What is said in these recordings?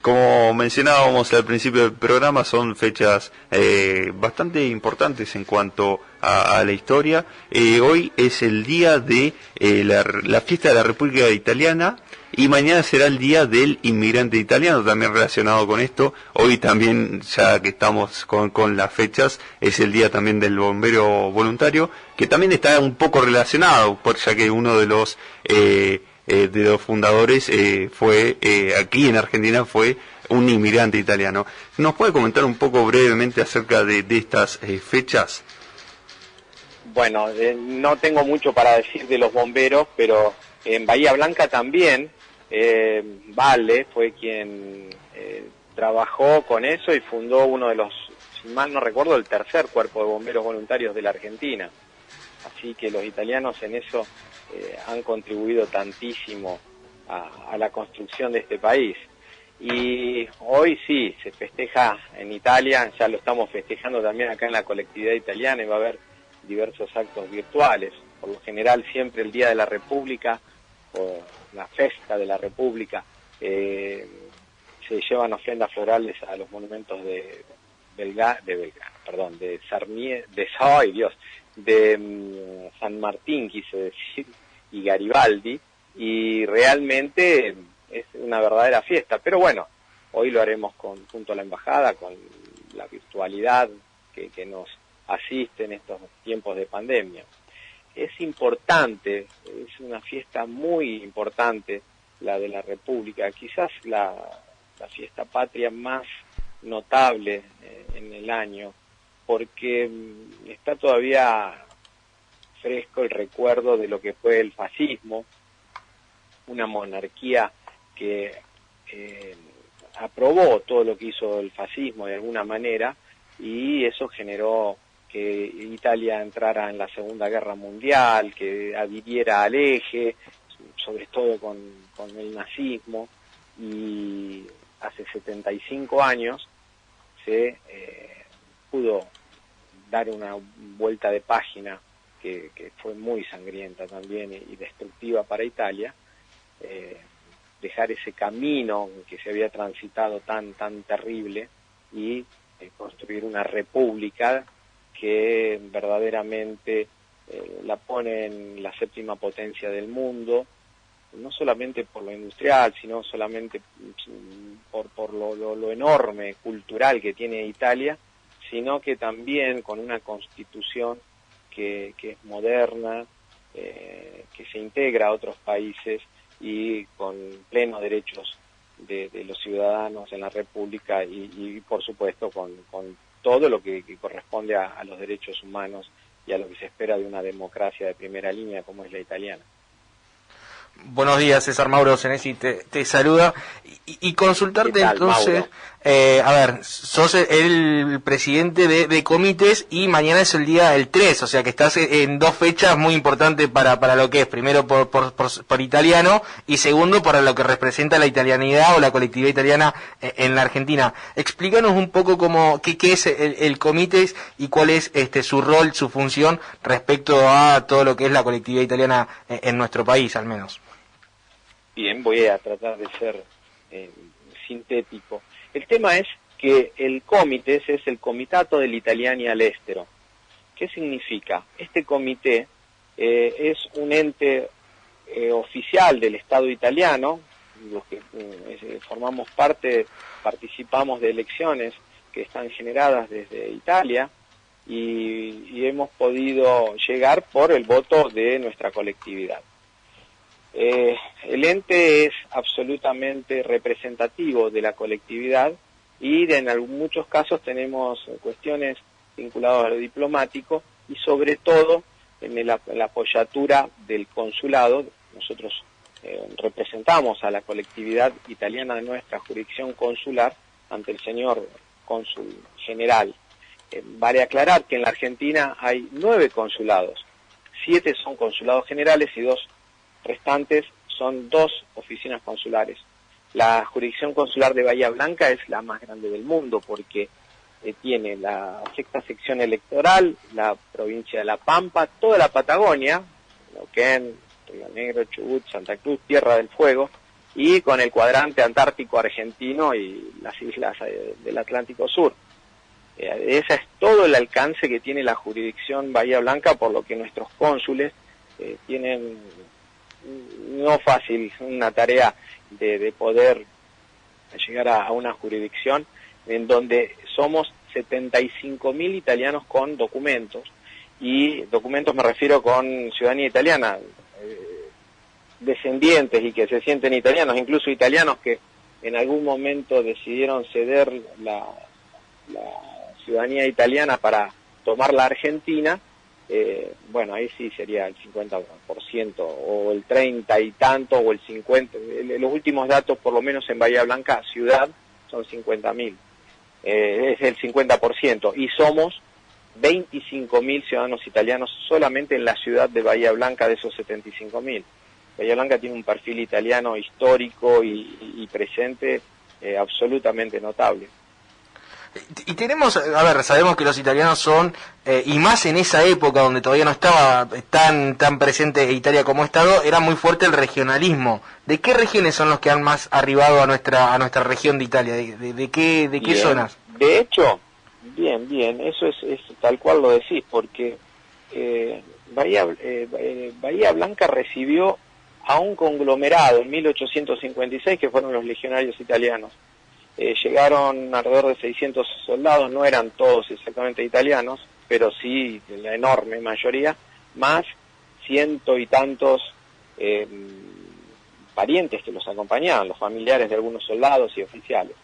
Como mencionábamos al principio del programa, son fechas bastante importantes en cuanto a la historia. Hoy es el día de la fiesta de la República Italiana y mañana será el día del inmigrante italiano, también relacionado con esto. Hoy también, ya que estamos con las fechas, es el día también del bombero voluntario, que también está un poco relacionado, ya que uno de los fundadores fue aquí en Argentina fue un inmigrante italiano. ¿Nos puede comentar un poco brevemente acerca de estas fechas? Bueno, no tengo mucho para decir de los bomberos, pero en Bahía Blanca también Vale fue quien trabajó con eso y fundó uno de los, si mal no recuerdo, el tercer cuerpo de bomberos voluntarios de la Argentina. Así que los italianos en eso han contribuido tantísimo a la construcción de este país. Y hoy sí, se festeja en Italia, ya lo estamos festejando también acá en la colectividad italiana y va a haber diversos actos virtuales. Por lo general siempre el Día de la República o la Festa de la República se llevan ofrendas florales a los monumentos de San Martín, quise decir, y Garibaldi, y realmente es una verdadera fiesta. Pero bueno, hoy lo haremos junto a la embajada, con la virtualidad que nos asiste en estos tiempos de pandemia. Es importante, es una fiesta muy importante la de la República, quizás la fiesta patria más notable en el año, porque está todavía fresco el recuerdo de lo que fue el fascismo, una monarquía que aprobó todo lo que hizo el fascismo de alguna manera, y eso generó que Italia entrara en la Segunda Guerra Mundial, que adhiriera al eje, sobre todo con el nazismo, y hace 75 años se pudo dar una vuelta de página que fue muy sangrienta también y destructiva para Italia, dejar ese camino que se había transitado tan terrible y construir una república que verdaderamente la pone en la séptima potencia del mundo, no solamente por lo industrial, sino solamente por lo enorme cultural que tiene Italia, sino que también con una constitución que es moderna, que se integra a otros países y con plenos derechos de los ciudadanos en la República y por supuesto con todo lo que corresponde a los derechos humanos y a lo que se espera de una democracia de primera línea como es la italiana. Buenos días, César. Mauro Senesi te saluda y consultarte. ¿Qué tal, entonces, a ver, sos el presidente de comités y mañana es el día del 3, o sea que estás en dos fechas muy importantes para lo que es, primero por italiano y segundo para lo que representa la italianidad o la colectividad italiana en la Argentina. Explícanos un poco qué es el comités y cuál es su rol, su función respecto a todo lo que es la colectividad italiana en nuestro país, al menos. Bien, voy a tratar de ser sintético. El tema es que el Comites es el Comitato degli Italiani all'estero. ¿Qué significa? Este comité es un ente oficial del Estado italiano, los que formamos parte, participamos de elecciones que están generadas desde Italia y hemos podido llegar por el voto de nuestra colectividad. El ente es absolutamente representativo de la colectividad y en muchos casos tenemos cuestiones vinculadas a lo diplomático y sobre todo en la apoyatura del consulado. Nosotros representamos a la colectividad italiana de nuestra jurisdicción consular ante el señor cónsul general. Vale aclarar que en la Argentina hay 9 consulados, 7 son consulados generales y 2 restantes son 2 oficinas consulares. La jurisdicción consular de Bahía Blanca es la más grande del mundo porque tiene la 6ª sección electoral, la provincia de La Pampa, toda la Patagonia, Neuquén, Río Negro, Chubut, Santa Cruz, Tierra del Fuego, y con el cuadrante antártico argentino y las islas del Atlántico Sur. Ese es todo el alcance que tiene la jurisdicción Bahía Blanca, por lo que nuestros cónsules tienen no fácil una tarea de poder llegar a una jurisdicción en donde somos 75.000 italianos con documentos, y documentos me refiero con ciudadanía italiana, descendientes y que se sienten italianos, incluso italianos que en algún momento decidieron ceder la ciudadanía italiana para tomar la Argentina. Bueno, ahí sí sería el 50% o el 30 y tanto o el 50. Los últimos datos, por lo menos en Bahía Blanca, ciudad, son 50.000. Es el 50%. Y somos 25.000 ciudadanos italianos solamente en la ciudad de Bahía Blanca de esos 75.000. Bahía Blanca tiene un perfil italiano histórico y presente absolutamente notable. Y tenemos, a ver, sabemos que los italianos son, y más en esa época donde todavía no estaba tan presente Italia como Estado, era muy fuerte el regionalismo. ¿De qué regiones son los que han más arribado a nuestra región de Italia? ¿De qué zonas? De hecho, bien, eso es tal cual lo decís, porque Bahía Blanca recibió a un conglomerado en 1856 que fueron los legionarios italianos. Llegaron alrededor de 600 soldados, no eran todos exactamente italianos, pero sí la enorme mayoría, más ciento y tantos parientes que los acompañaban, los familiares de algunos soldados y oficiales.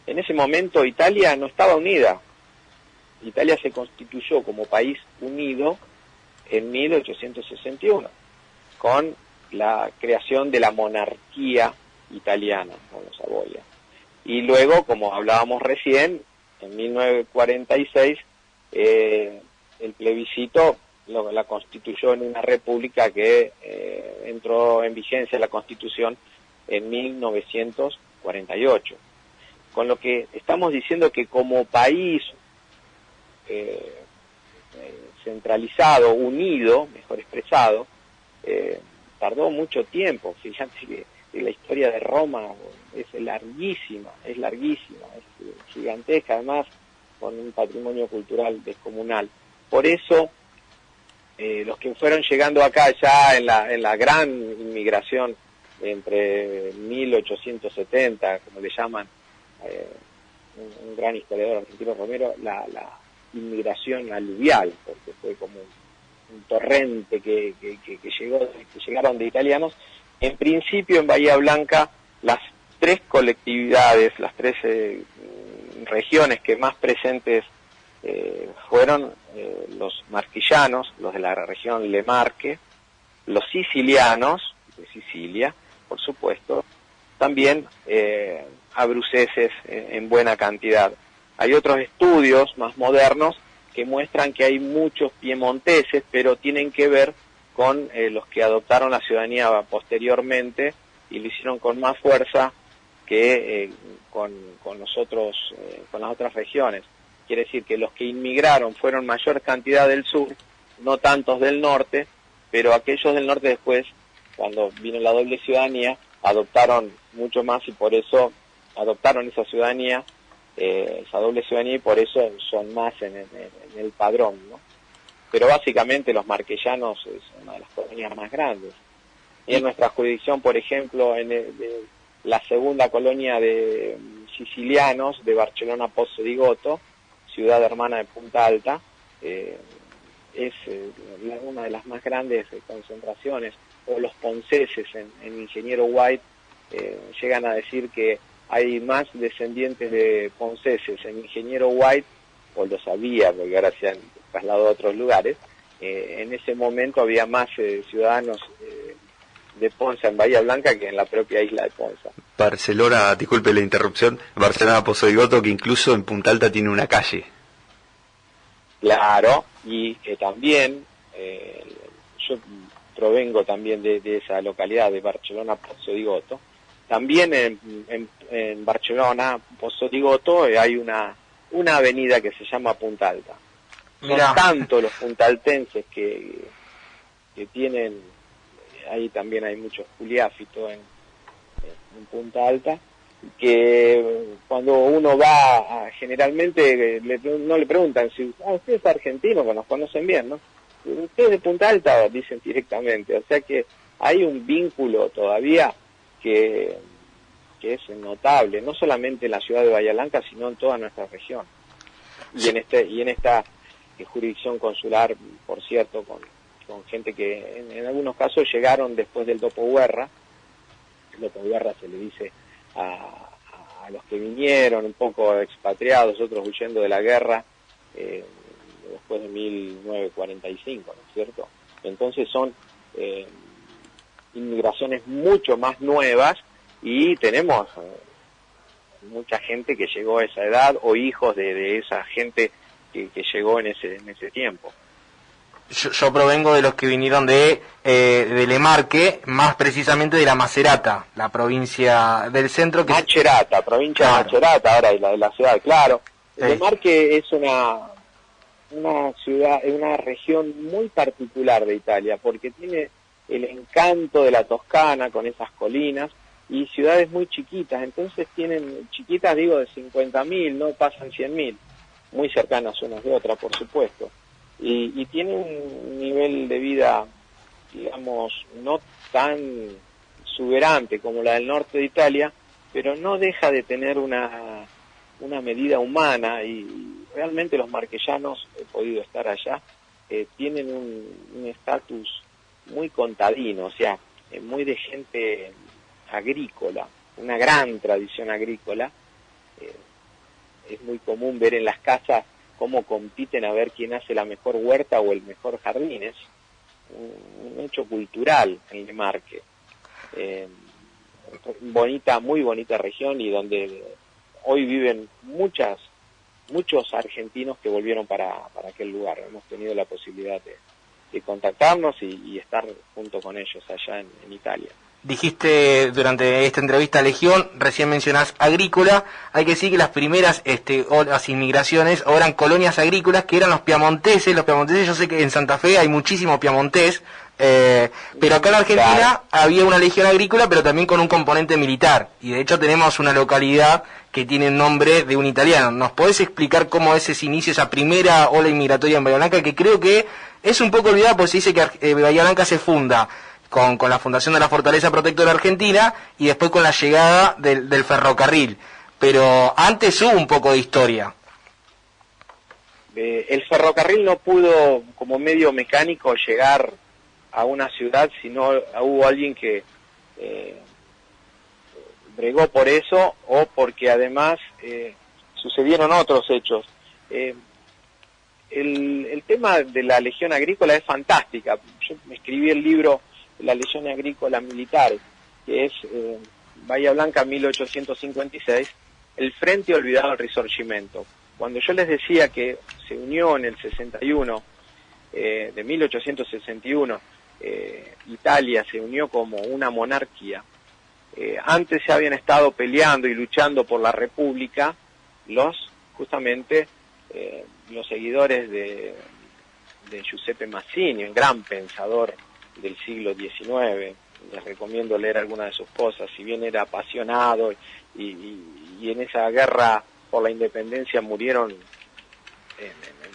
En ese momento Italia no estaba unida. Italia se constituyó como país unido en 1861, con la creación de la monarquía italiana, con los Saboya. Y luego, como hablábamos recién, en 1946, el plebiscito la constituyó en una república que entró en vigencia la Constitución en 1948. Con lo que estamos diciendo que como país centralizado, unido, mejor expresado, tardó mucho tiempo. Fíjate que la historia de Roma es larguísima, es gigantesca, además con un patrimonio cultural descomunal. Por eso, los que fueron llegando acá ya en la gran inmigración entre 1870, como le llaman un gran historiador argentino, Romero, la inmigración aluvial, porque fue como un torrente que llegaron de italianos. En principio, en Bahía Blanca, las tres colectividades, las tres regiones que más presentes fueron los marquillanos, los de la región Le Marche, los sicilianos, de Sicilia, por supuesto, también abruceses en buena cantidad. Hay otros estudios más modernos que muestran que hay muchos piemonteses, pero tienen que ver con los que adoptaron la ciudadanía posteriormente y lo hicieron con más fuerza que con nosotros, con las otras regiones. Quiere decir que los que inmigraron fueron mayor cantidad del sur, no tantos del norte, pero aquellos del norte después, cuando vino la doble ciudadanía, adoptaron mucho más y por eso adoptaron esa ciudadanía, esa doble ciudadanía, y por eso son más en el padrón, ¿no? Pero básicamente los marquellanos es una de las colonias más grandes. Y en nuestra jurisdicción, por ejemplo, la segunda colonia de sicilianos de Barcelona Pozzo di Gotto, ciudad hermana de Punta Alta, es una de las más grandes concentraciones. O los ponceses en Ingeniero White llegan a decir que hay más descendientes de ponceses en Ingeniero White, o lo sabía porque ahora se han trasladado a otros lugares. En ese momento había más ciudadanos de Ponza en Bahía Blanca que en la propia isla de Ponza. Barcelona, disculpe la interrupción, Barcelona Pozzo di Gotto, que incluso en Punta Alta tiene una calle. Claro, y también, yo provengo también de esa localidad de Barcelona Pozzo di Gotto. También en Barcelona Pozzo di Gotto hay una avenida que se llama Punta Alta. Mirá. Son tanto los puntaltenses que tienen, ahí también hay muchos juliáfitos en Punta Alta, que cuando uno va, generalmente no le preguntan si usted es argentino, que nos conocen bien, ¿no? Usted es de Punta Alta, dicen directamente, o sea que hay un vínculo todavía que es notable, no solamente en la ciudad de Bahía Blanca, sino en toda nuestra región. Y en esta jurisdicción consular, por cierto, con gente que en algunos casos llegaron después del Dopoguerra. El Dopoguerra se le dice a los que vinieron un poco expatriados, otros huyendo de la guerra, después de 1945, ¿no es cierto? Entonces son inmigraciones mucho más nuevas, y tenemos mucha gente que llegó a esa edad, o hijos de esa gente que llegó en ese tiempo. Yo provengo de los que vinieron de Lemarque, más precisamente de la Macerata, la provincia del centro. Macerata, provincia de Macerata, ahora de la ciudad, claro. Sí. Lemarque es una ciudad, una región muy particular de Italia, porque tiene el encanto de la Toscana con esas colinas, y ciudades muy chiquitas, entonces tienen, chiquitas digo de 50.000, no pasan 100.000, muy cercanas unas de otras, por supuesto. Y tiene un nivel de vida, digamos, no tan exuberante como la del norte de Italia, pero no deja de tener una medida humana, y realmente los marquellanos, he podido estar allá, tienen un estatus muy contadino, o sea, muy de gente agrícola, una gran tradición agrícola. Es muy común ver en las casas cómo compiten a ver quién hace la mejor huerta o el mejor jardín. Es un hecho cultural en Lemarque. Muy bonita región, y donde hoy viven muchos argentinos que volvieron para aquel lugar. Hemos tenido la posibilidad de contactarnos y estar junto con ellos allá en Italia. Dijiste durante esta entrevista Legión, recién mencionás agrícola. Hay que decir que las primeras las inmigraciones o eran colonias agrícolas, que eran los piamonteses. Los piamonteses, yo sé que en Santa Fe hay muchísimo piamontés, pero acá en Argentina había una legión agrícola, pero también con un componente militar. Y de hecho tenemos una localidad que tiene el nombre de un italiano. ¿Nos podés explicar cómo es ese inicio, esa primera ola inmigratoria en Bahía Blanca, que creo que es un poco olvidada, porque se dice que Bahía Blanca se funda con la fundación de la Fortaleza Protectora Argentina y después con la llegada del ferrocarril, pero antes hubo un poco de historia. El ferrocarril no pudo como medio mecánico llegar a una ciudad, sino hubo alguien que bregó por eso, o porque además sucedieron otros hechos. El tema de la Legión Agrícola es fantástica. Yo escribí el libro La Legión Agrícola Militar, que es Bahía Blanca 1856, el Frente Olvidado del Risorgimento. Cuando yo les decía que se unió en el 61, de 1861, Italia se unió como una monarquía, antes se habían estado peleando y luchando por la República justamente los seguidores de Giuseppe Mazzini, un gran pensador del siglo XIX. Les recomiendo leer algunas de sus cosas, si bien era apasionado y en esa guerra por la independencia murieron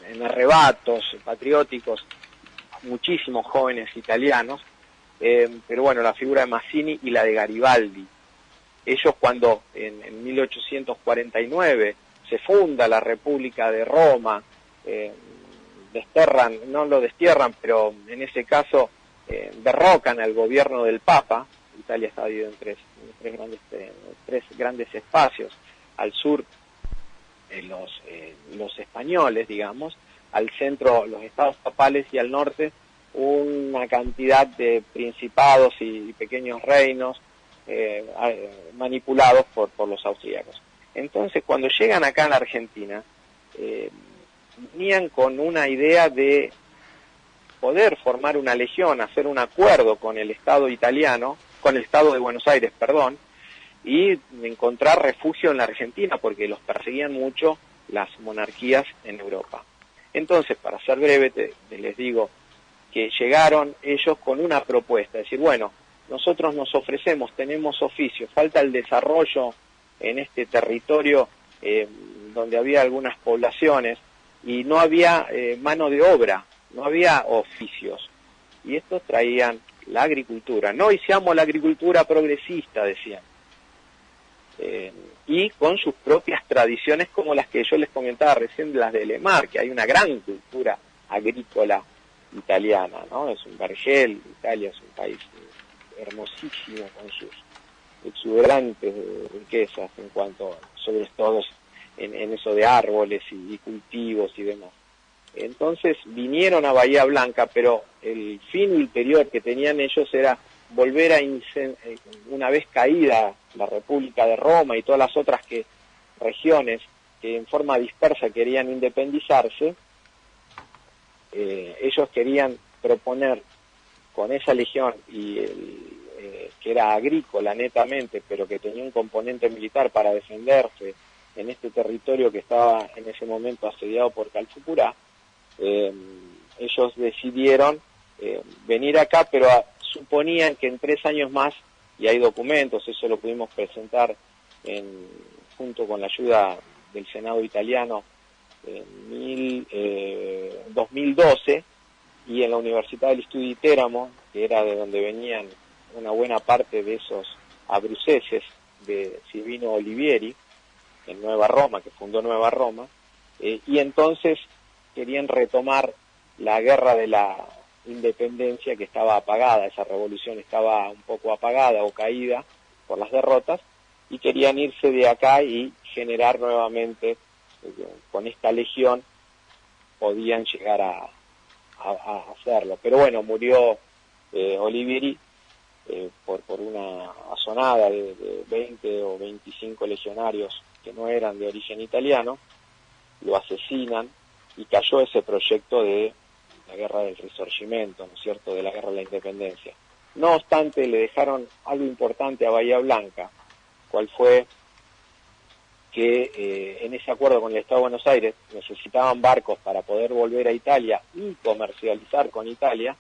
en arrebatos patrióticos muchísimos jóvenes italianos, pero bueno, la figura de Mazzini y la de Garibaldi, ellos cuando en 1849 se funda la República de Roma, no lo destierran, pero en ese caso derrocan al gobierno del Papa. Italia está dividida en tres grandes espacios: al sur los españoles, digamos, al centro los estados papales, y al norte una cantidad de principados y pequeños reinos manipulados por los austríacos. Entonces, cuando llegan acá en la Argentina, venían con una idea de poder formar una legión, hacer un acuerdo con el Estado italiano, con el Estado de Buenos Aires, perdón, y encontrar refugio en la Argentina, porque los perseguían mucho las monarquías en Europa. Entonces, para ser breve, les digo que llegaron ellos con una propuesta, es decir, bueno, nosotros nos ofrecemos, tenemos oficio, falta el desarrollo en este territorio donde había algunas poblaciones y no había mano de obra, no había oficios. Y estos traían la agricultura. No hicimos la agricultura progresista, decían. Y con sus propias tradiciones como las que yo les comentaba recién, las de Lemar, que hay una gran cultura agrícola italiana, ¿no? Es un vergel, Italia es un país hermosísimo con sus exuberantes riquezas en cuanto, sobre todo en eso de árboles y cultivos y demás. Entonces vinieron a Bahía Blanca, pero el fin ulterior que tenían ellos era volver a una vez caída la República de Roma y todas las otras regiones que en forma dispersa querían independizarse, ellos querían proponer con esa legión que era agrícola netamente, pero que tenía un componente militar para defenderse en este territorio que estaba en ese momento asediado por Calfucurá. Ellos decidieron venir acá, pero suponían que en 3 años más, y hay documentos, eso lo pudimos presentar junto con la ayuda del Senado italiano en 2012, y en la Universidad del Studi di Teramo, que era de donde venían una buena parte de esos abruceses de Silvino Olivieri, en Nueva Roma, que fundó Nueva Roma, y entonces querían retomar la guerra de la independencia que estaba apagada, esa revolución estaba un poco apagada o caída por las derrotas, y querían irse de acá y generar nuevamente, con esta legión, podían llegar a hacerlo. Pero bueno, murió Olivieri por una asonada de 20 o 25 legionarios que no eran de origen italiano, lo asesinan y cayó ese proyecto de la guerra del Risorgimento, ¿no es cierto?, de la guerra de la independencia. No obstante, le dejaron algo importante a Bahía Blanca, cual fue que en ese acuerdo con el Estado de Buenos Aires necesitaban barcos para poder volver a Italia y comercializar con Italia,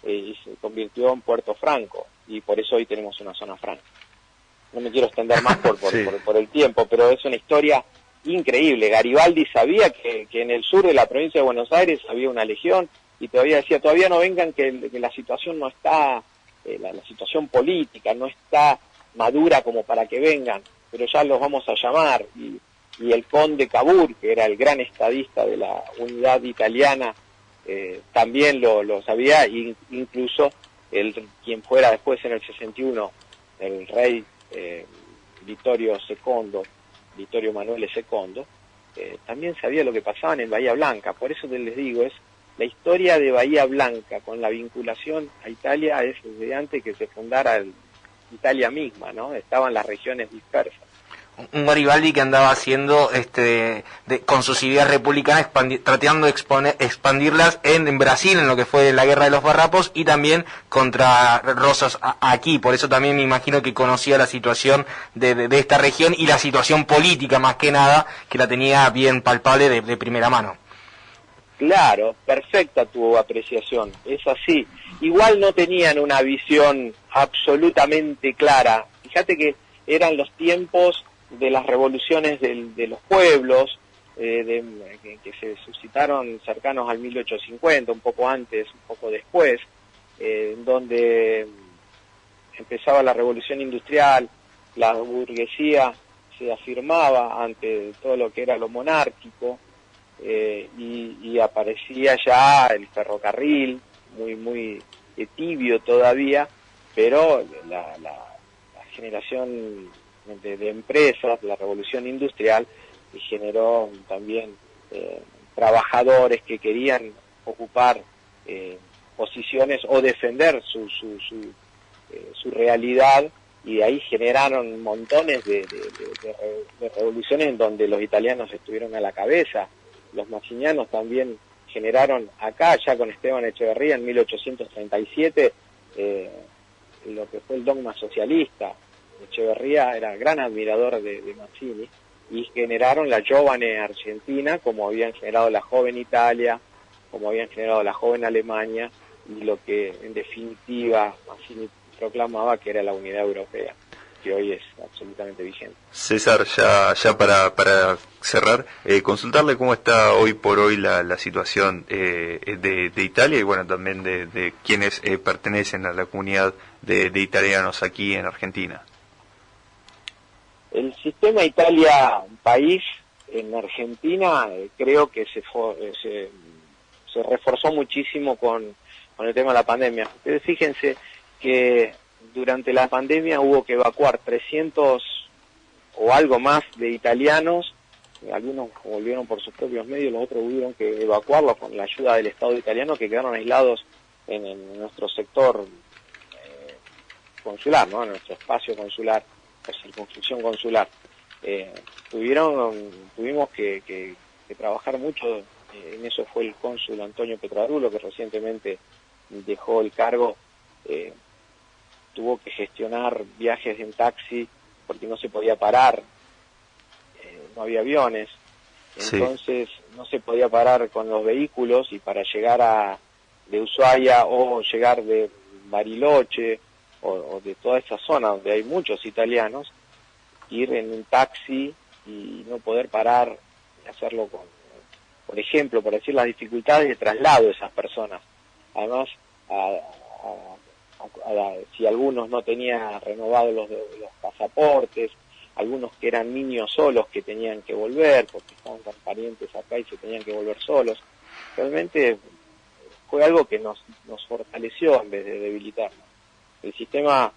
y se convirtió en Puerto Franco, y por eso hoy tenemos una zona franca. No me quiero extender más por el tiempo, pero es una historia increíble. Garibaldi sabía que en el sur de la provincia de Buenos Aires había una legión, y todavía decía, todavía no vengan, que la situación no está, la situación política no está madura como para que vengan, pero ya los vamos a llamar. Y el conde Cavour, que era el gran estadista de la unidad italiana, también lo sabía, incluso quien fuera después en el 61 el rey Vittorio Emanuele II, también sabía lo que pasaba en Bahía Blanca. Por eso les digo, es la historia de Bahía Blanca con la vinculación a Italia es desde antes que se fundara Italia misma, ¿no? Estaban las regiones dispersas. Un Garibaldi que andaba haciendo con sus ideas republicanas, tratando de expandirlas en Brasil, en lo que fue la guerra de los Farrapos, y también contra Rosas aquí. Por eso también me imagino que conocía la situación de esta región y la situación política, más que nada, que la tenía bien palpable de primera mano. Claro, perfecta tu apreciación, es así. Igual no tenían una visión absolutamente clara. Fíjate que eran los tiempos de las revoluciones de los pueblos, que se suscitaron cercanos al 1850, un poco antes, un poco después, donde empezaba la revolución industrial, la burguesía se afirmaba ante todo lo que era lo monárquico, y aparecía ya el ferrocarril, muy tibio todavía, pero la generación de empresas, la revolución industrial, generó también trabajadores que querían ocupar posiciones o defender su realidad, y ahí generaron montones de revoluciones en donde los italianos estuvieron a la cabeza. Los mazzinianos también generaron acá, ya con Esteban Echeverría en 1837, lo que fue el dogma socialista. Echeverría era gran admirador de Mazzini, y generaron la Giovane Argentina, como habían generado la joven Italia, como habían generado la joven Alemania, y lo que en definitiva Mazzini proclamaba, que era la unidad europea, que hoy es absolutamente vigente. César, ya para cerrar, consultarle cómo está hoy por hoy la situación de Italia y bueno, también de quienes pertenecen a la comunidad de italianos aquí en Argentina. El sistema Italia país en Argentina creo que se reforzó muchísimo con el tema de la pandemia. Ustedes fíjense que durante la pandemia hubo que evacuar 300 o algo más de italianos, algunos volvieron por sus propios medios, los otros tuvieron que evacuarlos con la ayuda del Estado italiano, que quedaron aislados en nuestro sector consular, ¿no? En nuestro espacio consular, o circunscripción consular. Tuvimos que trabajar mucho, en eso fue el cónsul Antonio Petrarulo, que recientemente dejó el cargo. Tuvo que gestionar viajes en taxi porque no se podía parar, no había aviones, entonces no se podía parar con los vehículos, y para llegar de Ushuaia o llegar de Bariloche o de toda esa zona donde hay muchos italianos, ir en un taxi y no poder parar, hacerlo por ejemplo, por decir las dificultades de traslado de esas personas. Además, si algunos no tenían renovados los pasaportes, algunos que eran niños solos que tenían que volver porque estaban con parientes acá y se tenían que volver solos, realmente fue algo que nos fortaleció en vez de debilitarnos. El sistema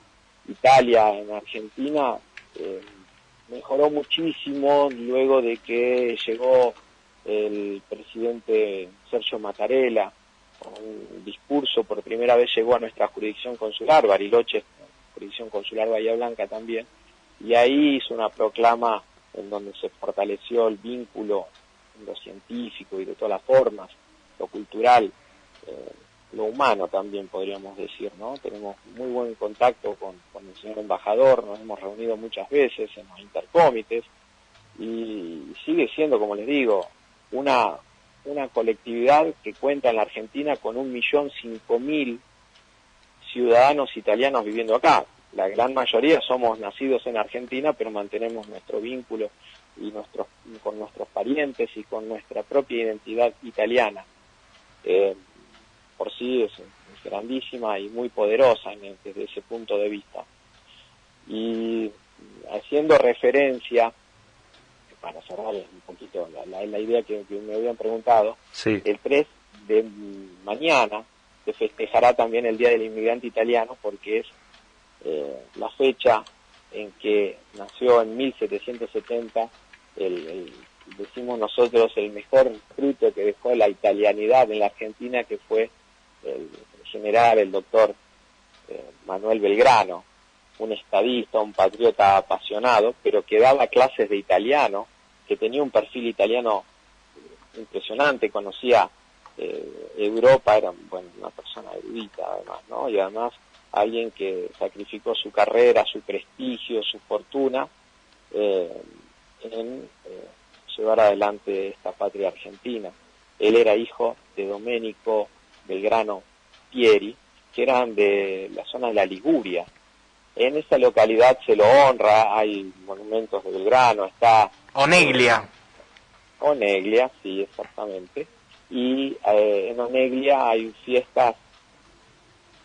Italia en Argentina mejoró muchísimo luego de que llegó el presidente Sergio Mattarella. Con un discurso, por primera vez llegó a nuestra jurisdicción consular, Bariloche, jurisdicción consular Bahía Blanca también, y ahí hizo una proclama en donde se fortaleció el vínculo en lo científico y de todas las formas, lo cultural, lo humano también podríamos decir, ¿no? Tenemos muy buen contacto con el señor embajador, nos hemos reunido muchas veces en los intercomites, y sigue siendo, como les digo, una colectividad que cuenta en la Argentina con 1.005.000 ciudadanos italianos viviendo acá. La gran mayoría somos nacidos en Argentina, pero mantenemos nuestro vínculo y con nuestros parientes y con nuestra propia identidad italiana. Por sí es grandísima y muy poderosa desde ese punto de vista. Y haciendo referencia, para cerrar un poquito la idea que me habían preguntado, sí. El 3 de mañana se festejará también el Día del Inmigrante Italiano, porque es la fecha en que nació en 1770 decimos nosotros el mejor fruto que dejó la italianidad en la Argentina, que fue el general, el doctor Manuel Belgrano, un estadista, un patriota apasionado, pero que daba clases de italiano, que tenía un perfil italiano impresionante, conocía Europa, era una persona erudita además, ¿no? Y además alguien que sacrificó su carrera, su prestigio, su fortuna en llevar adelante esta patria argentina. Él era hijo de Domenico Belgrano Pieri, que eran de la zona de la Liguria. En esta localidad se lo honra, hay monumentos de Belgrano, está... Oneglia. Oneglia, sí, exactamente. Y en Oneglia hay fiestas,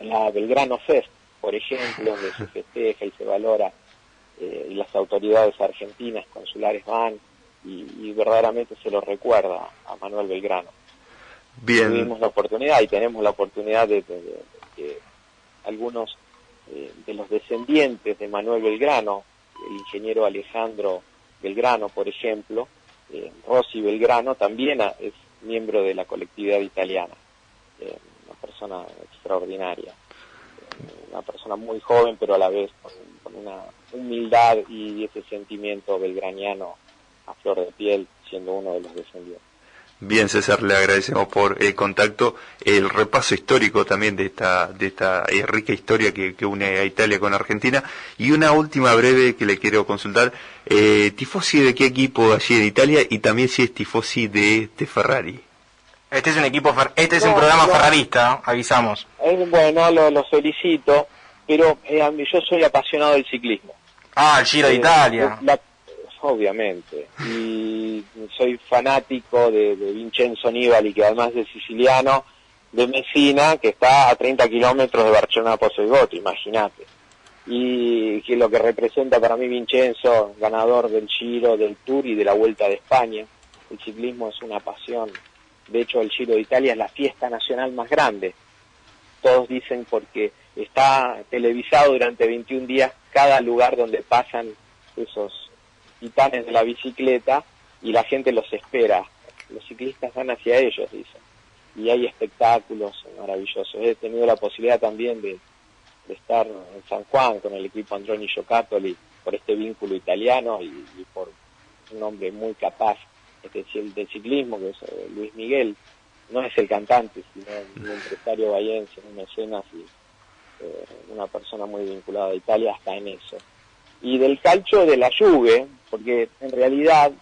la Belgrano Fest, por ejemplo, donde se festeja y se valora, y las autoridades argentinas, consulares van, y verdaderamente se lo recuerda a Manuel Belgrano. Bien. Tuvimos la oportunidad y tenemos la oportunidad de algunos de los descendientes de Manuel Belgrano, el ingeniero Alejandro Belgrano, por ejemplo, Rossi Belgrano, también es miembro de la colectividad italiana, una persona extraordinaria, una persona muy joven, pero a la vez con una humildad y ese sentimiento belgraniano a flor de piel, siendo uno de los descendientes. Bien, César, le agradecemos por el contacto, el repaso histórico también de esta rica historia que une a Italia con Argentina. Y una última breve que le quiero consultar, tifosi de qué equipo allí en Italia, y también si es tifosi de Ferrari. Este es un equipo, un programa ferrarista, ¿no? Avisamos. Bueno, lo felicito, pero yo soy apasionado del ciclismo. Ah, el Giro de Italia. Obviamente, y soy fanático de Vincenzo Nibali, que además es siciliano, de Messina, que está a 30 kilómetros de Barcelona Pozzogoto, imagínate. Y que lo que representa para mí Vincenzo, ganador del Giro, del Tour y de la Vuelta de España. El ciclismo es una pasión. De hecho, el Giro de Italia es la fiesta nacional más grande. Todos dicen porque está televisado durante 21 días cada lugar donde pasan esos titanes de la bicicleta y la gente los espera. Los ciclistas van hacia ellos, dicen. Y hay espectáculos maravillosos. He tenido la posibilidad también de estar en San Juan con el equipo Androni Giocattoli por este vínculo italiano y por un hombre muy capaz del ciclismo, que es Luis Miguel. No es el cantante, sino un empresario bahiense, un mecenas y una persona muy vinculada a Italia hasta en eso. Y del calcio de la Juve, porque en realidad...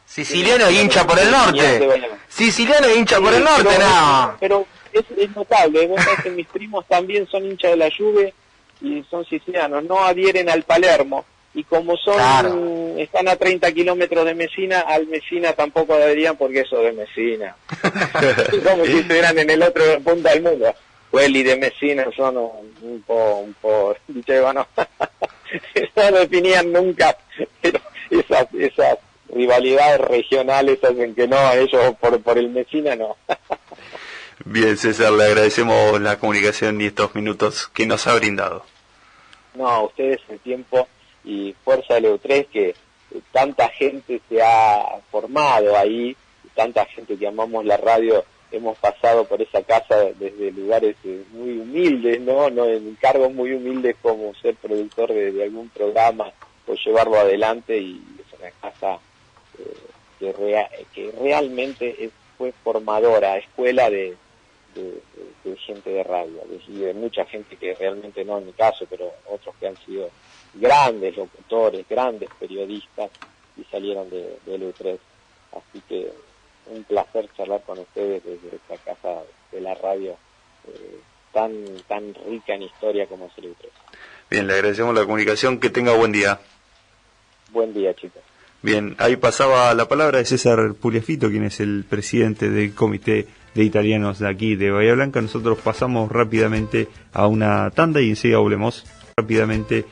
Siciliano e hincha por el norte. Siciliano e hincha por el norte, no. Pero es notable. Vos sabés que mis primos también son hinchas de la Juve y son sicilianos. No adhieren al Palermo. Y como están a 30 kilómetros de Messina, al Messina tampoco adherían porque eso de Messina. Como si estuvieran en el otro punto del mundo. Quelli de Messina son un po' dicevano, no definían nunca, pero esas rivalidades regionales hacen que no, ellos por el Messina no. Bien, César, le agradecemos la comunicación y estos minutos que nos ha brindado. No, a ustedes el tiempo y fuerza de EU3, que tanta gente se ha formado ahí, tanta gente que amamos la radio. Hemos pasado por esa casa desde lugares muy humildes, ¿no? En cargos muy humildes como ser productor de algún programa o llevarlo adelante, y es una casa que realmente fue formadora, escuela de gente de radio, y de mucha gente que realmente no en mi caso, pero otros que han sido grandes locutores, grandes periodistas y salieron de EU3. Así que un placer charlar con ustedes desde esta casa de la radio tan rica en historia como es el EU3. Bien, le agradecemos la comunicación, que tenga buen día. Buen día, chicos. Bien, ahí pasaba la palabra de César Pugliafito, quien es el presidente del comité de italianos de aquí de Bahía Blanca. Nosotros pasamos rápidamente a una tanda y enseguida volvemos rápidamente